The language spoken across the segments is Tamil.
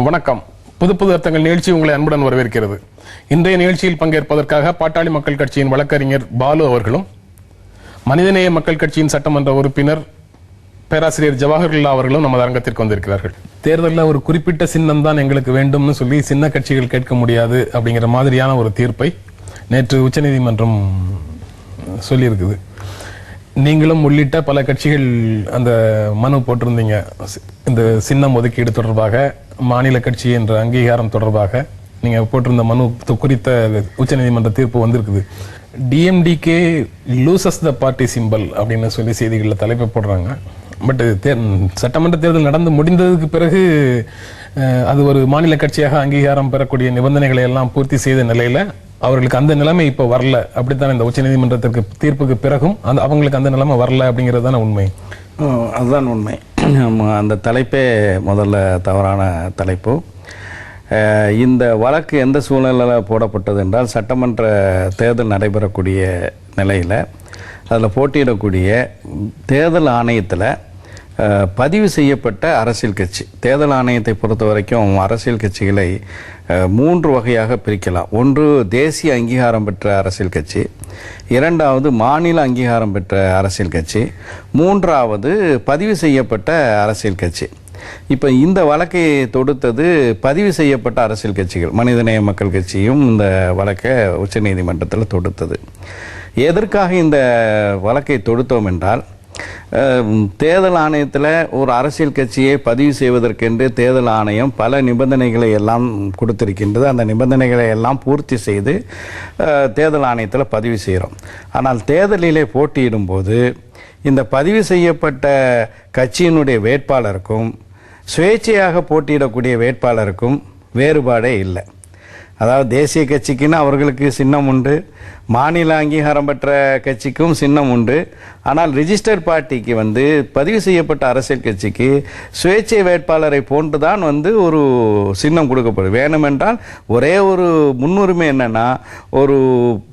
வணக்கம். புது புது அர்த்தங்கள் நிகழ்ச்சி உங்களை அன்புடன் வரவேற்கிறது. இன்றைய நிகழ்ச்சியில் பங்கேற்பதற்காக பாட்டாளி மக்கள் கட்சியின் வழக்கறிஞர் பாலு அவர்களும், மனிதநேய மக்கள் கட்சியின் சட்டமன்ற உறுப்பினர் பேராசிரியர் ஜவஹர்லால் அவர்களும் நமது அரங்கத்திற்கு வந்திருக்கிறார்கள். தேர்தலில் ஒரு குறிப்பிட்ட சின்னம் தான் எங்களுக்கு வேண்டும்னு சொல்லி சின்ன கட்சிகள் கேட்க முடியாது அப்படிங்கிற மாதிரியான ஒரு தீர்ப்பை நேற்று உச்சநீதிமன்றம் சொல்லியிருக்குது. நீங்களும் உள்ளிட்ட பல கட்சிகள் அந்த மனு போட்டிருந்தீங்க. இந்த சின்னம் ஒதுக்கீடு தொடர்பாக, மாநில கட்சி என்ற அங்கீகாரம் தொடர்பாக நீங்க போட்டிருந்த மனு குறித்த உச்சநீதிமன்ற தீர்ப்பு வந்திருக்குது. DMDK loses the party symbol அப்படின்னு சொல்லி செய்திகளில் தலைப்பை போடுறாங்க. பட் சட்டமன்ற தேர்தல் நடந்து முடிந்ததுக்கு பிறகு அது ஒரு மாநில கட்சியாக அங்கீகாரம் பெறக்கூடிய நிபந்தனைகளை எல்லாம் பூர்த்தி செய்த நிலையில அவர்களுக்கு அந்த நிலைமை இப்போ வரல. அப்படித்தான் இந்த உச்சநீதிமன்றத்திற்கு தீர்ப்புக்கு பிறகும் அவங்களுக்கு அந்த நிலைமை வரல அப்படிங்கிறது தானே உண்மை. அதுதான் உண்மை. அந்த தலைப்பே முதல்ல தவறான தலைப்பு. இந்த வழக்கு எந்த சூழ்நிலையில் போடப்பட்டது என்றால், சட்டமன்ற தேர்தல் நடைபெறக்கூடிய நிலையில் அதில் போட்டியிடக்கூடிய தேர்தல் ஆணையத்தில் பதிவு செய்யப்பட்ட அரசியல் கட்சி, தேர்தல் ஆணையத்தை பொறுத்த வரைக்கும் அரசியல் கட்சிகளை 3 வகையாக பிரிக்கலாம். ஒன்று தேசிய அங்கீகாரம் பெற்ற அரசியல் கட்சி, இரண்டாவது மாநில அங்கீகாரம் பெற்ற அரசியல் கட்சி, மூன்றாவது பதிவு செய்யப்பட்ட அரசியல் கட்சி. இப்போ இந்த வழக்கை தொடுத்தது பதிவு செய்யப்பட்ட அரசியல் கட்சிகள். மனிதநேய மக்கள் கட்சியும் இந்த வழக்கை உச்சநீதிமன்றத்தில் தொடுத்தது. எதற்காக இந்த வழக்கை தொடுத்தோம் என்றால், தேர்தல் ஆணையத்தில் ஒரு அரசியல் கட்சியை பதிவு செய்வதற்கென்று தேர்தல் ஆணையம் பல நிபந்தனைகளை எல்லாம் கொடுத்திருக்கின்றது. அந்த நிபந்தனைகளை எல்லாம் பூர்த்தி செய்து தேர்தல் ஆணையத்தில் பதிவு செய்கிறோம். ஆனால் தேர்தலிலே போட்டியிடும் போது இந்த பதிவு செய்யப்பட்ட கட்சியினுடைய வேட்பாளருக்கும் சுயேட்சையாக போட்டியிடக்கூடிய வேட்பாளருக்கும் வேறுபாடே இல்லை. அதாவது தேசிய கட்சிக்குன்னு அவர்களுக்கு சின்னம் உண்டு, மாநில அங்கீகாரம் பெற்ற கட்சிக்கும் சின்னம் உண்டு. ஆனால் ரிஜிஸ்டர் பார்ட்டிக்கு பதிவு செய்யப்பட்ட அரசியல் கட்சிக்கு சுயேட்சை வேட்பாளரை போன்றுதான் ஒரு சின்னம் கொடுக்கப்படும். வேணுமென்றால் ஒரே ஒரு முன்னுரிமை என்னன்னா, ஒரு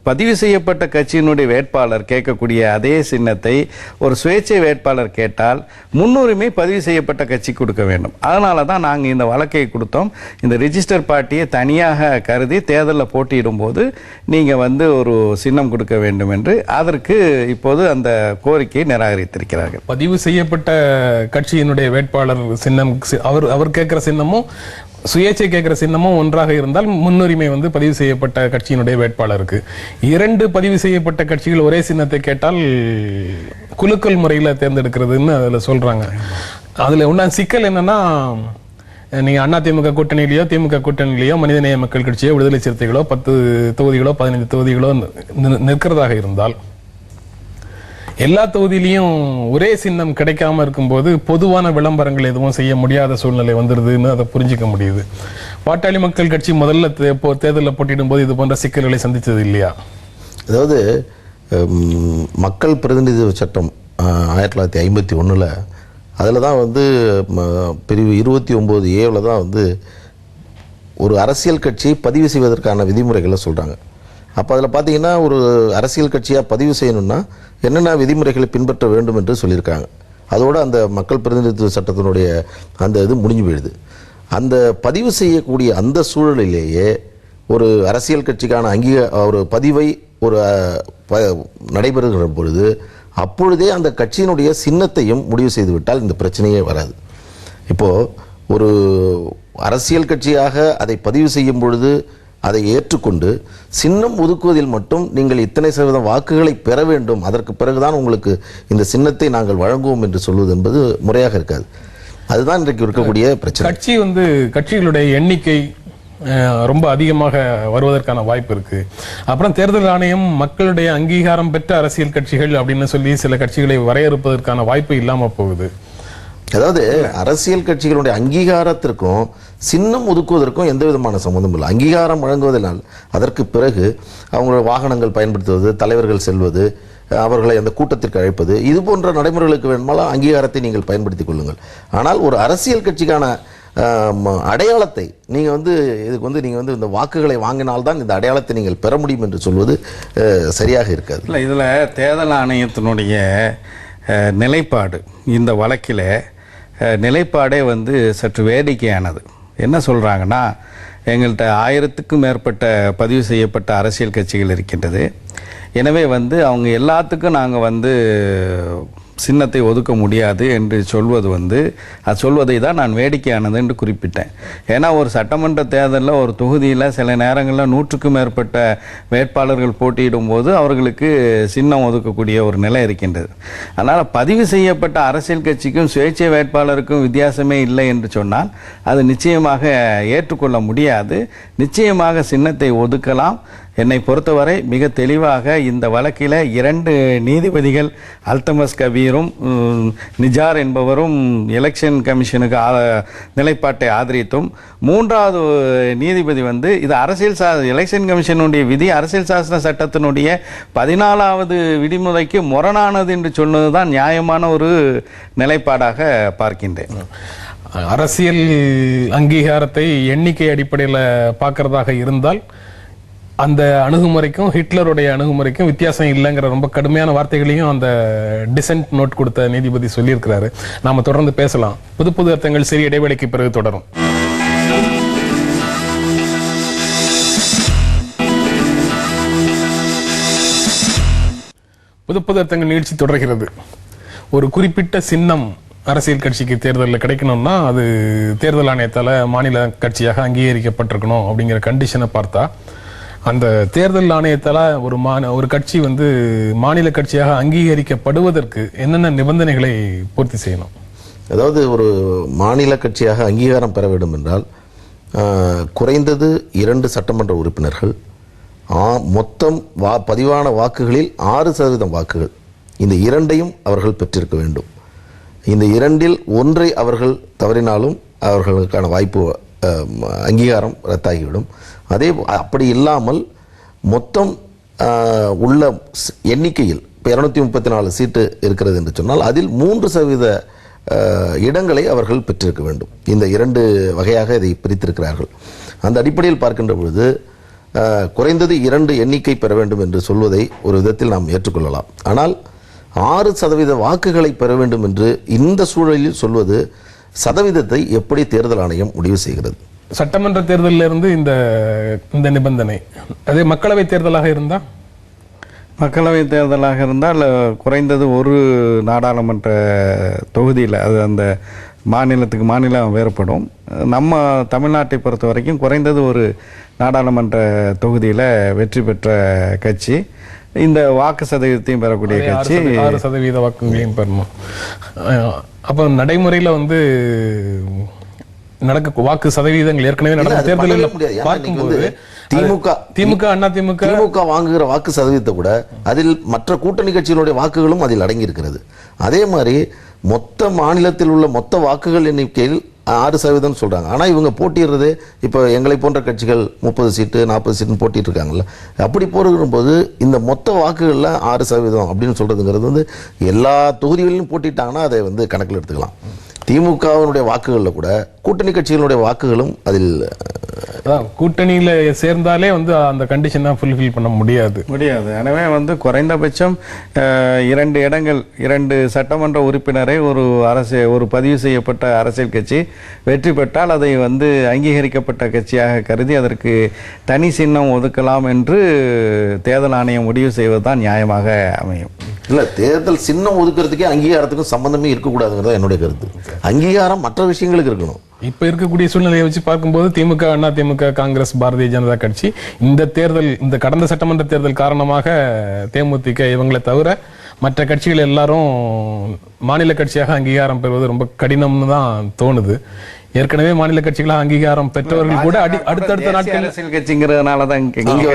பதிவு செய்யப்பட்ட கட்சியினுடைய வேட்பாளர் கேட்கக்கூடிய அதே சின்னத்தை ஒரு சுயேட்சை வேட்பாளர் கேட்டால் முன்னுரிமை பதிவு செய்யப்பட்ட கட்சி கொடுக்க வேண்டும். அதனால தான் நாங்கள் இந்த வழக்கை கொடுத்தோம். இந்த ரிஜிஸ்டர் பார்ட்டியை தனியாக கருதி தேர்தலில் போட்டியிடும் போது நீங்கள் ஒரு சின்னம் கொடுக்க வேண்டும் என்று அதற்கு இப்போது அந்த கோரிக்கையை நிராகரித்திருக்கிறார்கள். பதிவு செய்யப்பட்ட கட்சியினுடைய வேட்பாளர் சின்னம், அவர் கேட்கிற சின்னமும் சுயேட்சை கேட்கிற சின்னமும் ஒன்றாக இருந்தால் முன்னுரிமை பதிவு செய்யப்பட்ட கட்சியினுடைய வேட்பாளருக்கு. 2 பதிவு செய்யப்பட்ட கட்சிகள் ஒரே சின்னத்தை கேட்டால் குலுக்கல் முறையில் தேர்ந்தெடுக்கிறதுன்னு அதில் சொல்றாங்க. அதுல உண்டான சிக்கல் என்னன்னா, நீங்க அதிமுக கூட்டணியிலையோ திமுக கூட்டணியிலையோ மனிதநேய மக்கள் கட்சியோ விடுதலை சிறுத்தைகளோ 10 தொகுதிகளோ 15 தொகுதிகளோ நிற்கிறதாக இருந்தால், எல்லா தொகுதியிலையும் ஒரே சின்னம் கிடைக்காம இருக்கும்போது பொதுவான விளம்பரங்கள் எதுவும் செய்ய முடியாத சூழ்நிலை வந்துருதுன்னு அதை புரிஞ்சிக்க முடியுது. பாட்டாளி மக்கள் கட்சி முதல்ல தேர்தலில் போட்டியிடும் போது இது போன்ற சிக்கல்களை சந்தித்தது இல்லையா? அதாவது மக்கள் பிரதிநிதித்துவ சட்டம் 1951 அதில் தான் பிரிவு 29A தான் ஒரு அரசியல் கட்சியை பதிவு செய்வதற்கான விதிமுறைகளை சொல்கிறாங்க. அப்போ அதில் பார்த்தீங்கன்னா, ஒரு அரசியல் கட்சியாக பதிவு செய்யணும்னா என்னென்ன விதிமுறைகளை பின்பற்ற வேண்டும் என்று சொல்லியிருக்காங்க. அதோடு அந்த மக்கள் பிரதிநிதித்துவ சட்டத்தினுடைய அந்த இது முடிஞ்சு போயிடுது. அந்த பதிவு செய்யக்கூடிய அந்த சூழலிலேயே ஒரு அரசியல் கட்சிக்கான ஒரு பதிவை நடைபெறுகிற பொழுது அப்பொழுதே அந்த கட்சியினுடைய சின்னத்தையும் முடிவு செய்து விட்டால் இந்த பிரச்சனையே வராது. இப்போது ஒரு அரசியல் கட்சியாக அதை பதிவு செய்யும் பொழுது அதை ஏற்றுக்கொண்டு சின்னம் ஒதுக்குவதில் மட்டும் நீங்கள் இத்தனை சதவீத வாக்குகளை பெற வேண்டும், அதற்கு பிறகுதான் உங்களுக்கு இந்த சின்னத்தை நாங்கள் வழங்குவோம் என்று சொல்வது என்பது முறையாக இருக்காது. அதுதான் இன்றைக்கு இருக்கக்கூடிய பிரச்சனை. கட்சிகளுடைய எண்ணிக்கை ரொம்ப அதிகமாக வருவதற்கான வாய்ப்பு இருக்கு. அப்புறம் தேர்தல் ஆணையம் மக்களுடைய அங்கீகாரம் பெற்ற அரசியல் கட்சிகள் அப்படின்னு சொல்லி சில கட்சிகளை வரையறுப்பதற்கான வாய்ப்பு இல்லாம போகுது. அதாவது அரசியல் கட்சிகளுடைய அங்கீகாரத்திற்கும் சின்னம் ஒதுக்குவதற்கும் எந்த விதமான சம்பந்தம் இல்லை. அங்கீகாரம் வழங்குவதனால் அதற்கு பிறகு அவங்களுடைய வாகனங்கள் பயன்படுத்துவது, தலைவர்கள் செல்வது, அவர்களை அந்த கூட்டத்திற்கு அழைப்பது, இது போன்ற நடைமுறைகளுக்கு வேணுமானால் அங்கீகாரத்தை நீங்கள் பயன்படுத்திக் கொள்ளுங்கள். ஆனால் ஒரு அரசியல் கட்சிக்கான அடையாளத்தை நீங்கள் இதுக்கு நீங்கள் இந்த வாக்குகளை வாங்கினால்தான் இந்த அடையாளத்தை நீங்கள் பெற முடியும் என்று சொல்வது சரியாக இருக்காது. இல்லை, இதில் தேர்தல் ஆணையத்தினுடைய நிலைப்பாடு, இந்த வழக்கில் நிலைப்பாடே சற்று வேடிக்கையானது. என்ன சொல்கிறாங்கன்னா, எங்கள்கிட்ட 1000க்கும் மேற்பட்ட பதிவு செய்யப்பட்ட அரசியல் கட்சிகள் இருக்கின்றது. எனவே அவங்க எல்லாத்துக்கும் நாங்கள் சின்னத்தை ஒதுக்க முடியாது என்று சொல்வதை தான் நான் வேடிக்கையானது என்று குறிப்பிட்டேன். ஏன்னா ஒரு சட்டமன்ற தேர்தலில் ஒரு தொகுதியில் சில நேரங்களில் 100க்கும் மேற்பட்ட வேட்பாளர்கள் போட்டியிடும் போது அவர்களுக்கு சின்னம் ஒதுக்கக்கூடிய ஒரு நிலை இருக்கின்றது. அதனால் பதிவு செய்யப்பட்ட அரசியல் கட்சிக்கும் சுயேட்சை வேட்பாளருக்கும் வித்தியாசமே இல்லை என்று சொன்னால் அது நிச்சயமாக ஏற்றுக்கொள்ள முடியாது. நிச்சயமாக சின்னத்தை ஒதுக்கலாம். என்னை பொறுத்தவரை மிக தெளிவாக இந்த வழக்கில் 2 நீதிபதிகள் அல்தமஸ் கபீரும் நிஜார் என்பவரும் எலெக்ஷன் கமிஷனுக்கு நிலைப்பாட்டை ஆதரித்தும், 3வது நீதிபதி இது எலெக்ஷன் கமிஷனுடைய விதி அரசியல் சாசன சட்டத்தினுடைய 14வது விதிமுறைக்கு முரணானது என்று சொன்னதுதான் நியாயமான ஒரு நிலைப்பாடாக பார்க்கின்றேன். அரசியல் அங்கீகாரத்தை எண்ணிக்கை அடிப்படையில் பார்க்கறதாக இருந்தால் அந்த அணுகுமுறைக்கும் ஹிட்லருடைய அணுகுமுறைக்கும் வித்தியாசம் இல்லைங்கிற ரொம்ப கடுமையான வார்த்தைகளையும் அந்த டிசென்ட் நோட் கொடுத்த நீதிபதி சொல்லியிருக்கிறாரு. நாம தொடர்ந்து பேசலாம். புது அர்த்தங்கள் சிறிய இடைவெளிக்கு பிறகு தொடரும். புது அர்த்தங்கள் நிகழ்ச்சி தொடர்கிறது. ஒரு குறிப்பிட்ட சின்னம் அரசியல் கட்சிக்கு தேர்தலில் கிடைக்கணும்னா அது தேர்தல் ஆணையத்தால் மாநில கட்சியாக அங்கீகரிக்கப்பட்டிருக்கணும் அப்படிங்கிற கண்டிஷனை பார்த்தா, அந்த தேர்தல் ஆணையத்தால் ஒரு கட்சி மாநில கட்சியாக அங்கீகரிக்கப்படுவதற்கு என்னென்ன நிபந்தனைகளை பூர்த்தி செய்யணும்? அதாவது ஒரு மாநில கட்சியாக அங்கீகாரம் பெற வேண்டும் என்றால் குறைந்தது 2 சட்டமன்ற உறுப்பினர்கள், மொத்தம் பதிவான வாக்குகளில் 6% வாக்குகள், இந்த 2ஐயும் அவர்கள் பெற்றிருக்க வேண்டும். இந்த 2இல் 1ஐ அவர்கள் தவறினாலும் அவர்களுக்கான வாய்ப்பு அங்கீகாரம் ரத்தாகிவிடும். அப்படி இல்லாமல் மொத்தம் உள்ள எண்ணிக்கையில் இப்போ 234 சீட்டு இருக்கிறது என்று சொன்னால் அதில் 3% இடங்களை அவர்கள் பெற்றிருக்க வேண்டும். இந்த 2 வகையாக இதை பிரித்திருக்கிறார்கள். அந்த அடிப்படையில் பார்க்கின்ற பொழுது குறைந்தது 2 எண்ணிக்கை பெற வேண்டும் என்று சொல்வதை ஒரு விதத்தில் நாம் ஏற்றுக்கொள்ளலாம். ஆனால் 6% வாக்குகளை பெற வேண்டும் என்று இந்த சூழலில் சொல்வது சதவீதத்தை எப்படி தேர்தல் ஆணையம் முடிவு செய்கிறது? சட்டமன்ற தேர்தலில் இருந்து இந்த நிபந்தனை. அதே மக்களவை தேர்தலாக இருந்தால் குறைந்தது ஒரு நாடாளுமன்ற தொகுதியில் அது அந்த மாநிலத்துக்கு மாநிலம் வேறுபடும். நம்ம தமிழ்நாட்டை பொறுத்த வரைக்கும் குறைந்தது ஒரு நாடாளுமன்ற தொகுதியில் வெற்றி பெற்ற கட்சி இந்த வாக்கு சதவீதத்தையும் பெறக்கூடிய கட்சி 6% வாக்குகளையும் பெறணும். அப்போ நடைமுறையில் வாக்கு சதவீதங்கள் ஏற்கனவே நடந்த தேர்தலில் பார்க்கும்போது திமுக வாங்குகிற வாக்கு சதவீதத்தை கூட அதில் மற்ற கூட்டணி கட்சிகளுடைய வாக்குகளும் அதில் அடங்கி இருக்கிறது. அதே மாதிரி மொத்த மாநிலத்தில் உள்ள மொத்த வாக்குகள் எண்ணிக்கையில் 6% சொல்றாங்க. ஆனா இவங்க போட்டிடுறது இப்போ எங்களை போன்ற கட்சிகள் 30 சீட்டு 40 சீட்டு போட்டிட்டு இருக்காங்கல்ல. அப்படி போடும்போது இந்த மொத்த வாக்குகள்ல 6% அப்படின்னு சொல்றதுங்கிறது எல்லா தொகுதிகளிலும் போட்டிட்டாங்கன்னா அதை கணக்கில் எடுத்துக்கலாம். திமுகவினுடைய வாக்குகளில் கூட கூட்டணி கட்சிகளுடைய வாக்குகளும் அதில் கூட்டணியில சேர்ந்தாலே அந்த கண்டிஷனை ஃபுல்ஃபில் பண்ண முடியாது. எனவே குறைந்தபட்சம் 2 இடங்கள் 2 சட்டமன்ற உறுப்பினரை ஒரு பதிவு செய்யப்பட்ட அரசியல் கட்சி வெற்றி பெற்றால் அதை அங்கீகரிக்கப்பட்ட கட்சியாக கருதி அதற்கு தனி சின்னம் ஒதுக்கலாம் என்று தேர்தல் ஆணையம் முடிவு செய்வதுதான் நியாயமாக அமையும். இல்ல, தேர்தல் சின்னம் ஒதுக்கிறதுக்கே அங்கீகாரத்துக்கும் சம்பந்தமே இருக்கக்கூடாதுங்கிறத என்னுடைய கருத்து. அங்கீகாரம் மற்ற விஷயங்களுக்கு இருக்கணும். இப்ப இருக்கக்கூடிய சூழ்நிலையை வச்சு பார்க்கும்போது திமுக, அதிமுக, காங்கிரஸ், பாரதிய ஜனதா கட்சி இந்த கடந்த சட்டமன்ற தேர்தல் காரணமாக தேமுதிக இவங்களை தவிர மற்ற கட்சிகள் எல்லாரும் மாநில கட்சியாக அங்கீகாரம் பெறுவது ரொம்ப கடினம்னு தான் தோணுது. ஏற்கனவே மாநில கட்சிகளாக அங்கீகாரம் பெற்றவர்கள் கூட அடுத்தடுத்த நாட்கள் அரசியல் கட்சிங்கிறதுனாலதான் இங்க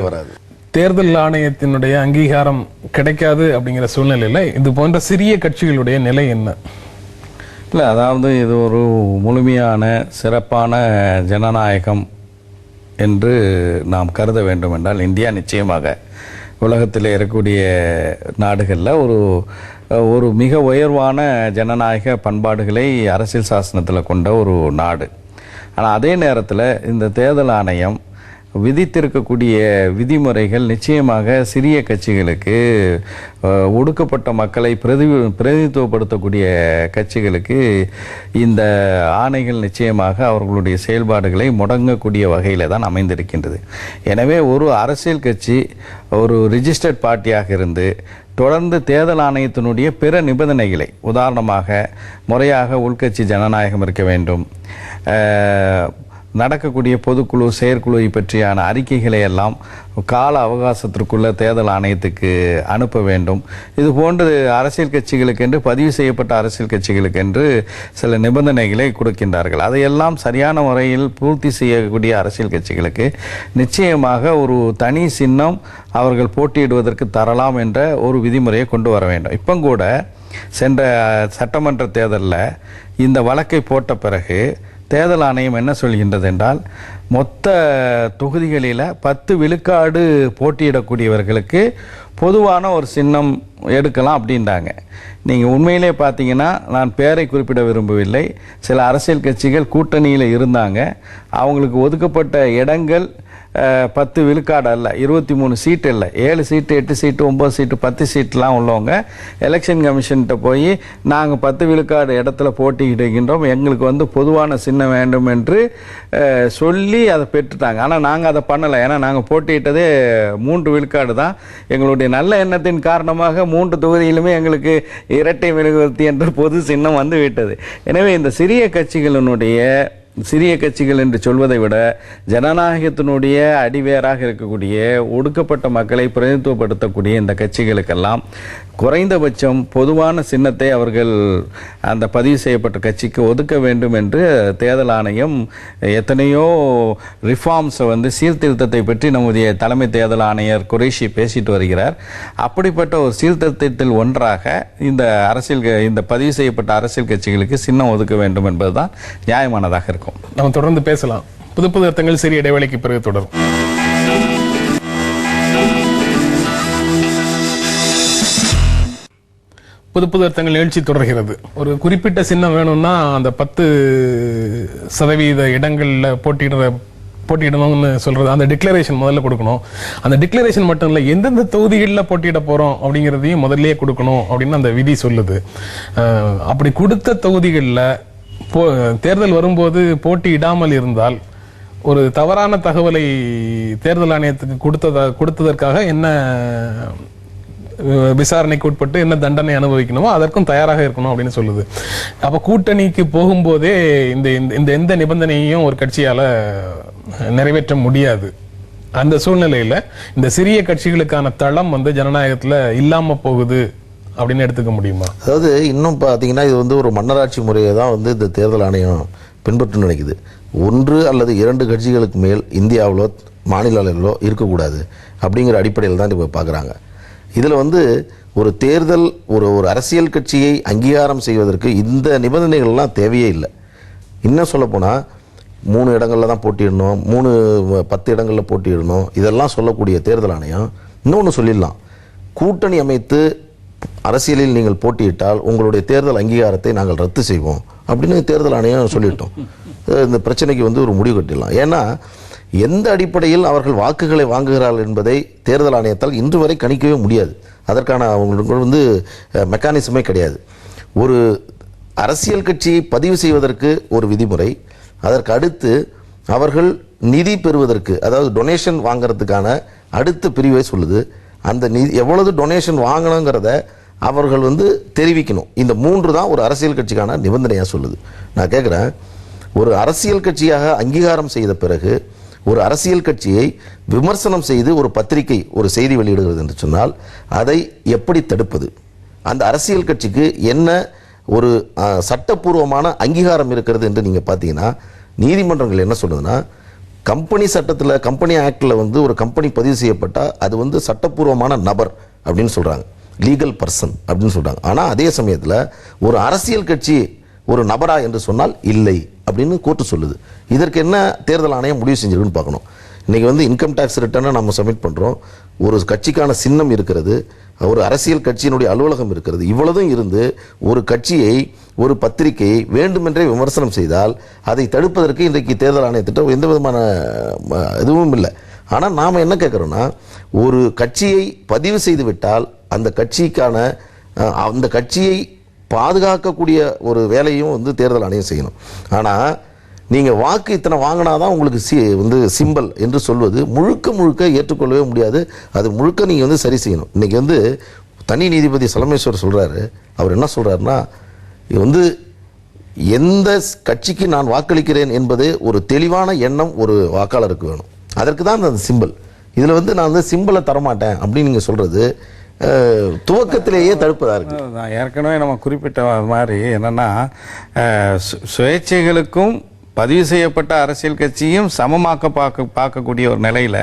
வராது. தேர்தல் ஆணையத்தினுடைய அங்கீகாரம் கிடைக்காது அப்படிங்கிற சூழ்நிலையில இது போன்ற சிறிய கட்சிகளுடைய நிலை என்ன? இல்லை, அதாவது இது ஒரு முழுமையான சிறப்பான ஜனநாயகம் என்று நாம் கருத வேண்டும் என்றால் இந்தியா நிச்சயமாக உலகத்தில் இருக்கக்கூடிய நாடுகளில் ஒரு மிக உயர்வான ஜனநாயக பண்பாடுகளை அரசியல் சாசனத்தில் கொண்ட ஒரு நாடு. ஆனால் அதே நேரத்தில் இந்த தேர்தல் ஆணையம் விதித்திருக்கக்கூடிய விதிமுறைகள் நிச்சயமாக சிறிய கட்சிகளுக்கு, ஒடுக்கப்பட்ட மக்களை பிரதிநிதித்துவப்படுத்தக்கூடிய கட்சிகளுக்கு இந்த ஆணைகள் நிச்சயமாக அவர்களுடைய செயல்பாடுகளை முடங்கக்கூடிய வகையில் தான் அமைந்திருக்கின்றது. எனவே ஒரு அரசியல் கட்சி ஒரு ரிஜிஸ்டர்ட் பார்ட்டியாக இருந்து தொடர்ந்து தேர்தல் ஆணையத்தினுடைய பிற நிபந்தனைகளை, உதாரணமாக முறையாக உள்கட்சி ஜனநாயகம் இருக்க வேண்டும், நடக்கக்கூடிய பொதுக்குழு செயற்குழு பற்றியான அறிக்கைகளை எல்லாம் கால அவகாசத்திற்குள்ள தேர்தல் ஆணையத்துக்கு அனுப்ப வேண்டும். இது போன்று அரசியல் கட்சிகளுக்கென்று, பதிவு செய்யப்பட்ட அரசியல் கட்சிகளுக்கென்று சில நிபந்தனைகளை கொடுக்கின்றார்கள். அதையெல்லாம் சரியான முறையில் பூர்த்தி செய்யக்கூடிய அரசியல் கட்சிகளுக்கு நிச்சயமாக ஒரு தனி சின்னம் அவர்கள் போட்டியிடுவதற்கு தரலாம் என்ற ஒரு விதிமுறையை கொண்டு வர வேண்டும். இப்போ கூட சென்ற சட்டமன்ற தேர்தலில் இந்த வழக்கை போட்ட பிறகு தேர்தல் ஆணையம் என்ன சொல்கின்றது என்றால், மொத்த தொகுதிகளில் 10 விழுக்காடு போட்டியிடக்கூடியவர்களுக்கு பொதுவான ஒரு சின்னம் எடுக்கலாம் அப்படின்றாங்க. நீங்கள் உண்மையிலே பார்த்தீங்கன்னா, நான் பேரை குறிப்பிட விரும்பவில்லை, சில அரசியல் கட்சிகள் கூட்டணியில் இருந்தாங்க. அவங்களுக்கு ஒதுக்கப்பட்ட இடங்கள் 10 விழுக்காடு அல்ல, 23 சீட்டு இல்லை, 7 சீட்டு 8 சீட்டு 9 சீட்டு 10 சீட்டுலாம் உள்ளவங்க எலெக்ஷன் கமிஷன்கிட்ட போய் நாங்கள் 10 விழுக்காடு இடத்துல போட்டியிடுகின்றோம், எங்களுக்கு பொதுவான சின்னம் வேண்டும் என்று சொல்லி அதை பெற்றுட்டாங்க. ஆனால் நாங்கள் அதை பண்ணலை. ஏன்னா நாங்கள் போட்டியிட்டதே 3 விழுக்காடு தான். எங்களுடைய நல்ல எண்ணத்தின் காரணமாக 3 தொகுதியிலுமே எங்களுக்கு இரட்டை மெழுகுவர்த்தி என்ற பொது சின்னம் விட்டது. எனவே இந்த சிறிய கட்சிகள் என்று சொல்வதை விட ஜனநாயகத்தினுடைய அடிவேராக இருக்கக்கூடிய ஒடுக்கப்பட்ட மக்களை பிரதிநிதித்துவப்படுத்தக்கூடிய இந்த கட்சிகளுக்கெல்லாம் குறைந்தபட்சம் பொதுவான சின்னத்தை அவர்கள் அந்த பதிவு செய்யப்பட்ட கட்சிக்கு ஒதுக்க வேண்டும் என்று தேர்தல் ஆணையம் எத்தனையோ ரிஃபார்ம்ஸை சீர்திருத்தத்தை பற்றி நம்முடைய தலைமை தேர்தல் ஆணையர் குரேஷி பேசிட்டு வருகிறார். அப்படிப்பட்ட ஒரு சீர்திருத்தத்தில் ஒன்றாக இந்த பதிவு செய்யப்பட்ட அரசியல் கட்சிகளுக்கு சின்னம் ஒதுக்க வேண்டும் என்பதுதான் நியாயமானதாக இருக்கும். நம்ம தொடர்ந்து பேசலாம். புது புது அர்த்தங்கள் சிறிய இடைவேளைக்கு பிறகு தொடரும். புது புது அர்த்தங்கள் நிகழ்ச்சி தொடர்கிறது. ஒரு குறிப்பிட்ட சின்னம் வேணும்னா அந்த 10% இடங்கள்ல போட்டியிடணும்னு சொல்றது, அந்த டிக்ளரேஷன் முதல்ல கொடுக்கணும். அந்த டிக்ளரேஷன் மட்டும் இல்லை, எந்தெந்த தொகுதிகளில் போட்டியிட போறோம் அப்படிங்கிறதையும் முதல்லயே கொடுக்கணும் அப்படின்னு அந்த விதி சொல்லுது. அப்படி கொடுத்த தொகுதிகளில் தேர்தல் வரும்போது போட்டியிடாமல் இருந்தால் ஒரு தவறான தகவலை தேர்தல் ஆணையத்துக்கு கொடுத்ததற்காக என்ன விசாரணைக்கு உட்பட்டு என்ன தண்டனை அனுபவிக்கணுமோ அதற்கும் தயாராக இருக்கணும் அப்படின்னு சொல்லுது. அப்ப கூட்டணிக்கு போகும்போதே இந்த எந்த நிபந்தனையையும் ஒரு கட்சியால நிறைவேற்ற முடியாது. அந்த சூழ்நிலையில இந்த சிறிய கட்சிகளுக்கான தளம் ஜனநாயகத்துல இல்லாம போகுது அப்படின்னு எடுத்துக்க முடியுமா? அதாவது இன்னும் பார்த்தீங்கன்னா இது ஒரு மன்னராட்சி முறையை தான் இந்த தேர்தல் ஆணையம் பின்பற்று நினைக்குது. 1 அல்லது 2 கட்சிகளுக்கு மேல் இந்தியாவிலோ மாநில அளவிலோ இருக்கக்கூடாது அப்படிங்கிற அடிப்படையில் தான் இப்போ பார்க்குறாங்க. இதில் ஒரு தேர்தல் ஒரு அரசியல் கட்சியை அங்கீகாரம் செய்வதற்கு இந்த நிபந்தனைகள்லாம் தேவையே இல்லை. இன்னும் சொல்லப்போனால் 3 இடங்களில் தான் போட்டியிடணும், 10 இடங்களில் போட்டியிடணும், இதெல்லாம் சொல்லக்கூடிய தேர்தல் ஆணையம் இன்னொன்று சொல்லிடலாம், கூட்டணி அமைத்து அரசியலில் நீங்கள் போட்டியிட்டால் உங்களுடைய தேர்தல் அங்கீகாரத்தை நாங்கள் ரத்து செய்வோம் அப்படின்னு தேர்தல் ஆணையம் சொல்லிட்டோம். இந்த பிரச்சனைக்கு ஒரு முடிவு கட்டிடலாம். ஏன்னா எந்த அடிப்படையில் அவர்கள் வாக்குகளை வாங்குகிறார்கள் என்பதை தேர்தல் ஆணையத்தால் இன்று வரை கணிக்கவே முடியாது. அதற்கான அவங்களுக்கு மெக்கானிசமே கிடையாது. ஒரு அரசியல் கட்சியை பதிவு செய்வதற்கு ஒரு விதிமுறை, அதற்கு அடுத்து அவர்கள் நிதி பெறுவதற்கு, அதாவது டொனேஷன் வாங்கிறதுக்கான அடுத்த பிரிவை சொல்லுது. அந்த நிதி எவ்வளவு டொனேஷன் வாங்கணுங்கிறத அவர்கள் தெரிவிக்கணும். இந்த 3 தான் ஒரு அரசியல் கட்சிக்கான நிபந்தனையாக சொல்லுது. நான் கேட்குறேன், ஒரு அரசியல் கட்சியாக அங்கீகாரம் செய்த பிறகு ஒரு அரசியல் கட்சியை விமர்சனம் செய்து ஒரு பத்திரிகை ஒரு செய்தி வெளியிடுகிறது என்று சொன்னால் அதை எப்படி தடுப்பது? அந்த அரசியல் கட்சிக்கு என்ன ஒரு சட்டப்பூர்வமான அங்கீகாரம் இருக்கிறது என்று நீங்கள் பார்த்தீங்கன்னா, நீதிமன்றங்கள் என்ன சொல்லுதுன்னா, கம்பெனி சட்டத்தில், கம்பெனி ஆக்டில் ஒரு கம்பெனி பதிவு செய்யப்பட்டால் அது சட்டப்பூர்வமான நபர் அப்படின்னு சொல்கிறாங்க, லீகல் பர்சன் அப்படின்னு சொல்கிறாங்க. ஆனால் அதே சமயத்தில் ஒரு அரசியல் கட்சி ஒரு நபரா என்று சொன்னால் இல்லை அப்படின்னு கோர்ட்டு சொல்லுது. இதற்கு என்ன தேர்தல் ஆணையம் முடிவு செஞ்சிருக்குன்னு பார்க்கணும். இன்றைக்கி இன்கம் டேக்ஸ் ரிட்டர்னை நம்ம சப்மிட் பண்ணுறோம், ஒரு கட்சிக்கான சின்னம் இருக்கிறது, ஒரு அரசியல் கட்சியினுடைய அலுவலகம் இருக்கிறது. இவ்வளவும் இருந்து ஒரு கட்சியை ஒரு பத்திரிகையை வேண்டுமென்றே விமர்சனம் செய்தால் அதை தடுப்பதற்கு இன்றைக்கு தேர்தல் ஆணையத்திட்ட எந்த விதமான இதுவும் இல்லை. ஆனால் நாம் என்ன கேட்குறோன்னா, ஒரு கட்சியை பதிவு செய்து விட்டால் அந்த கட்சிக்கான அந்த கட்சியை பாதுகாக்கக்கூடிய ஒரு வேலையும் வந்து தேர்தல் ஆணையம் செய்யணும். ஆனால் நீங்கள் வாக்கு இத்தனை வாங்கினாதான் உங்களுக்கு வந்து சிம்பல் என்று சொல்வது முழுக்க முழுக்க ஏற்றுக்கொள்ளவே முடியாது. அது முழுக்க நீங்கள் வந்து சரி செய்யணும். இன்றைக்கி வந்து தனி நீதிபதி சலமேஸ்வர் சொல்கிறாரு. அவர் என்ன சொல்கிறாருன்னா, இது வந்து எந்த கட்சிக்கு நான் வாக்களிக்கிறேன் என்பது ஒரு தெளிவான எண்ணம் ஒரு வாக்காளருக்கு வேணும். அதற்கு தான் அந்த சிம்பல். இதில் வந்து நான் வந்து சிம்பலை தரமாட்டேன் அப்படின்னு நீங்கள் சொல்கிறது துவக்கத்திலேயே தடுப்பதாக இருக்குது. நான் ஏற்கனவே நம்ம குறிப்பிட்ட மாதிரி என்னென்னா, சுயேட்சைகளுக்கும் பதிவு செய்யப்பட்ட அரசியல் கட்சியும் சமமாக்க பார்க்கக்கூடிய ஒரு நிலையில்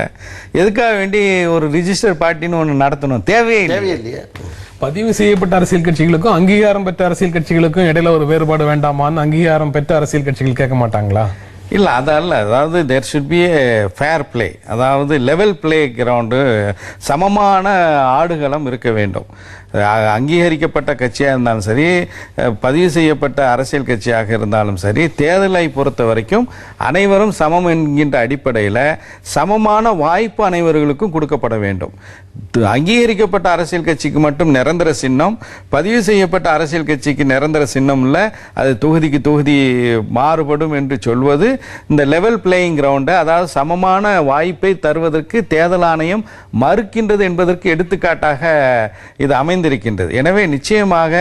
எதுக்காக வேண்டி ஒரு ரிஜிஸ்டர் பார்ட்டின்னு ஒன்று நடத்தணும்? தேவையே இல்லையா? பதிவு செய்யப்பட்ட அரசியல் கட்சிகளுக்கும் அங்கீகாரம் பெற்ற அரசியல் கட்சிகளுக்கும் இடையில ஒரு வேறுபாடு வேண்டாமான்னு அங்கீகாரம் பெற்ற அரசியல் கட்சிகள் கேட்க மாட்டாங்களா? இல்லை, அதல்ல. அதாவது there should be a fair play, அதாவது லெவல் பிளே கிரவுண்டு, சமமான ஆடுகளம் இருக்க வேண்டும். அங்கீகரிக்கப்பட்ட கட்சியாக இருந்தாலும் சரி, பதிவு செய்யப்பட்ட அரசியல் கட்சியாக இருந்தாலும் சரி, தேர்தலை பொறுத்த வரைக்கும் அனைவரும் சமம் என்கின்ற அடிப்படையில் சமமான வாய்ப்பு அனைவர்களுக்கும் கொடுக்கப்பட வேண்டும். அங்கீகரிக்கப்பட்ட அரசியல் கட்சிக்கு மட்டும் நிரந்தர சின்னம், பதிவு செய்யப்பட்ட அரசியல் கட்சிக்கு நிரந்தர சின்னம் இல்லை, அது தொகுதிக்கு தொகுதி மாறுபடும் என்று சொல்வது இந்த லெவல் பிளேயிங் கிரவுண்டை, அதாவது சமமான வாய்ப்பை தருவதற்கு தேர்தல் ஆணையம் மறுக்கின்றது என்பதற்கு எடுத்துக்காட்டாக இது அமைந்திருக்கின்றது. எனவே நிச்சயமாக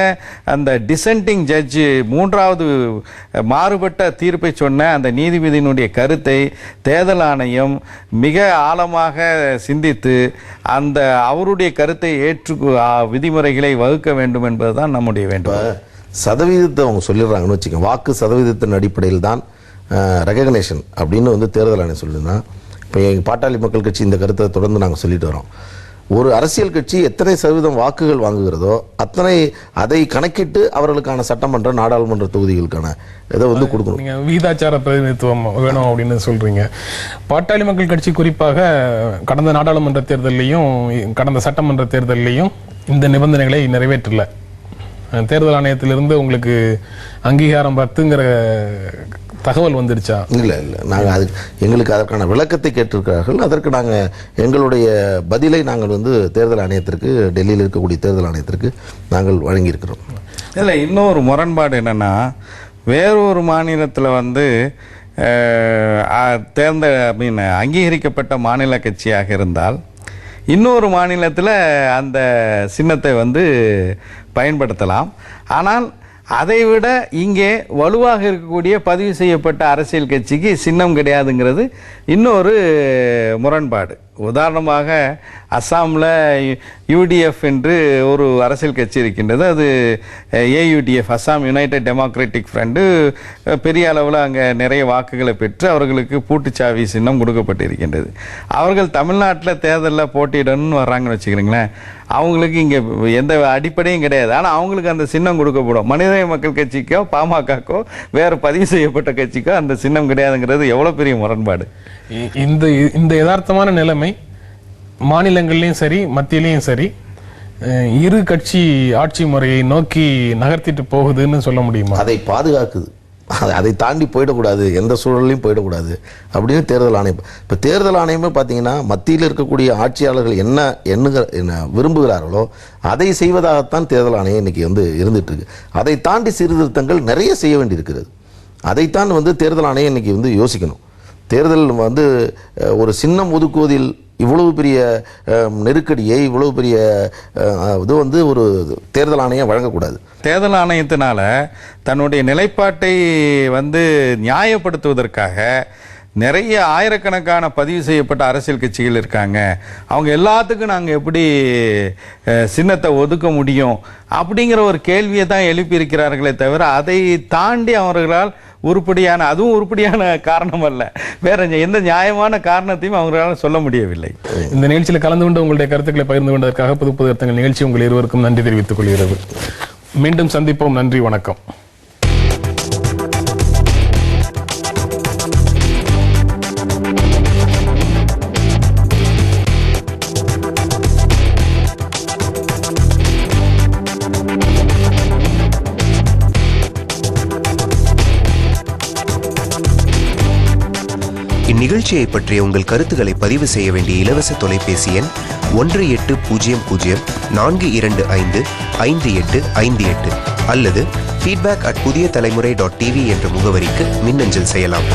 அந்த டிசென்டிங் ஜட்ஜு மூன்றாவது மாறுபட்ட தீர்ப்பை சொன்ன அந்த நீதிபதியினுடைய கருத்தை தேர்தல் ஆணையம் மிக ஆழமாக சிந்தித்து அந்த அவருடைய கருத்தை ஏற்று விதிமுறைகளை வகுக்க வேண்டும் என்பதுதான் நம்முடைய வேண்டும். சதவீதத்தை அவங்க சொல்லிடுறாங்கன்னு வச்சுக்கோங்க. வாக்கு சதவீதத்தின் அடிப்படையில் தான் ரெகக்னேஷன் அப்படின்னு வந்து தேர்தல் ஆணையம் சொல்லுதுன்னா, இப்போ எங்கள் பாட்டாளி மக்கள் கட்சி இந்த கருத்தை தொடர்ந்து நாங்கள் சொல்லிட்டு வரோம். ஒரு அரசியல் கட்சி எத்தனை சதவீதம் வாக்குகள் வாங்குகிறதோ அத்தனை அதை கணக்கிட்டு அவர்களுக்கான சட்டமன்ற நாடாளுமன்ற தொகுதிகளுக்கான இதை வந்து கொடுக்கணும். நீங்கள் வீதாச்சார பிரதிநிதித்துவம் வேணும் அப்படின்னு சொல்றீங்க. பாட்டாளி மக்கள் கட்சி குறிப்பாக கடந்த நாடாளுமன்ற தேர்தலையும் கடந்த சட்டமன்ற தேர்தலையும் இந்த நிபந்தனைகளை நிறைவேற்றல. தேர்தல் ஆணையத்திலிருந்து உங்களுக்கு அங்கீகாரம் பத்துங்கிற தகவல் வந்துருச்சா? இல்லை, நாங்கள் எங்களுக்கு அதற்கான விளக்கத்தை கேட்டிருக்கிறார்கள். அதற்கு நாங்கள் எங்களுடைய பதிலை நாங்கள் வந்து தேர்தல் ஆணையத்திற்கு, டெல்லியில் இருக்கக்கூடிய தேர்தல் ஆணையத்திற்கு நாங்கள் வழங்கியிருக்கிறோம். இல்லை, இன்னொரு முரண்பாடு என்னென்னா, வேறொரு மாநிலத்தில் வந்து அங்கீகரிக்கப்பட்ட மாநில கட்சியாக இருந்தால் இன்னொரு மாநிலத்தில் அந்த சின்னத்தை வந்து பயன்படுத்தலாம். ஆனால் அதைவிட இங்கே வலுவாக இருக்கக்கூடிய பதிவு செய்யப்பட்ட அரசியல் கட்சிக்கு சின்னம் கிடையாதுங்கிறது இன்னொரு முரண்பாடு. உதாரணமாக அஸ்ஸாமில் யூடிஎஃப் என்று ஒரு அரசியல் கட்சி இருக்கின்றது. அது ஏயுடிஎஃப், அஸ்ஸாம் யுனைடெட் டெமோக்ராட்டிக் ஃப்ரண்ட், பெரிய அளவில் அங்கே நிறைய வாக்குகளை பெற்று அவர்களுக்கு பூட்டுச்சாவி சின்னம் கொடுக்கப்பட்டிருக்கின்றது. அவர்கள் தமிழ்நாட்டில் தேர்தலில் போட்டியிடணும்னு வர்றாங்கன்னு வச்சுக்கிறீங்களேன், அவங்களுக்கு இங்கே எந்த அடிப்படையும் கிடையாது. ஆனால் அவங்களுக்கு அந்த சின்னம் கொடுக்கப்படும். மனிதநேய மக்கள் கட்சிக்கோ பாமகக்கோ வேறு பதிவு செய்யப்பட்ட கட்சிக்கோ அந்த சின்னம் கிடையாதுங்கிறது எவ்வளோ பெரிய முரண்பாடு. இந்த யதார்த்தமான நிலைமை மாநிலங்கள்லையும் சரி மத்தியிலையும் சரி இரு கட்சி ஆட்சி முறையை நோக்கி நகர்த்திட்டு போகுதுன்னு சொல்ல முடியுமா? அதை பாதுகாக்குது. அதை தாண்டி போயிடக்கூடாது, எந்த சூழலையும் போயிடக்கூடாது அப்படின்னு தேர்தல் ஆணையம். இப்போ தேர்தல் ஆணையமே பார்த்தீங்கன்னா மத்தியில் இருக்கக்கூடிய ஆட்சியாளர்கள் என்ன விரும்புகிறார்களோ அதை செய்வதாகத்தான் தேர்தல் ஆணையம் இன்னைக்கு வந்து இருந்துட்டு இருக்கு. அதை தாண்டி சீர்திருத்தங்கள் நிறைய செய்ய வேண்டியிருக்கிறது. அதைத்தான் வந்து தேர்தல் ஆணையம் இன்னைக்கு வந்து யோசிக்கணும். தேர்தல் வந்து ஒரு சின்னம் ஒதுக்குவதில் இவ்வளவு பெரிய நெருக்கடியை, இவ்வளவு பெரிய இது வந்து ஒரு தேர்தல் ஆணையம் வழங்கக்கூடாது. தேர்தல் ஆணையத்தினால தன்னுடைய நிலைப்பாட்டை வந்து நியாயப்படுத்துவதற்காக நிறைய ஆயிரக்கணக்கான பதிவு செய்யப்பட்ட அரசியல் கட்சிகள் இருக்காங்க, அவங்க எல்லாத்துக்கும் நாங்கள் எப்படி சின்னத்தை ஒதுக்க முடியும் அப்படிங்கிற ஒரு கேள்வியை தான் எழுப்பியிருக்கிறார்களே தவிர அதை தாண்டி அவர்களால் அதுவும் உருப்படியான காரணம் அல்ல, வேற எந்த நியாயமான காரணத்தையும் அவங்களால சொல்ல முடியவில்லை. இந்த நிகழ்ச்சியில் கலந்து கொண்டு உங்களுடைய கருத்துக்களை பகிர்ந்து கொண்டதற்காக புது புது கருத்துங்கள் நிகழ்ச்சி உங்கள் இருவருக்கும் நன்றி தெரிவித்துக் கொள்கிறது. மீண்டும் சந்திப்போம். நன்றி, வணக்கம். இந்நிகழ்ச்சியை பற்றிய உங்கள் கருத்துக்களை பதிவு செய்ய வேண்டிய இலவச தொலைபேசி எண் 1800-525-5858 அல்லது feedback@pudiyatalamurai.tv என்ற முகவரிக்கு மின்னஞ்சல் செய்யலாம்.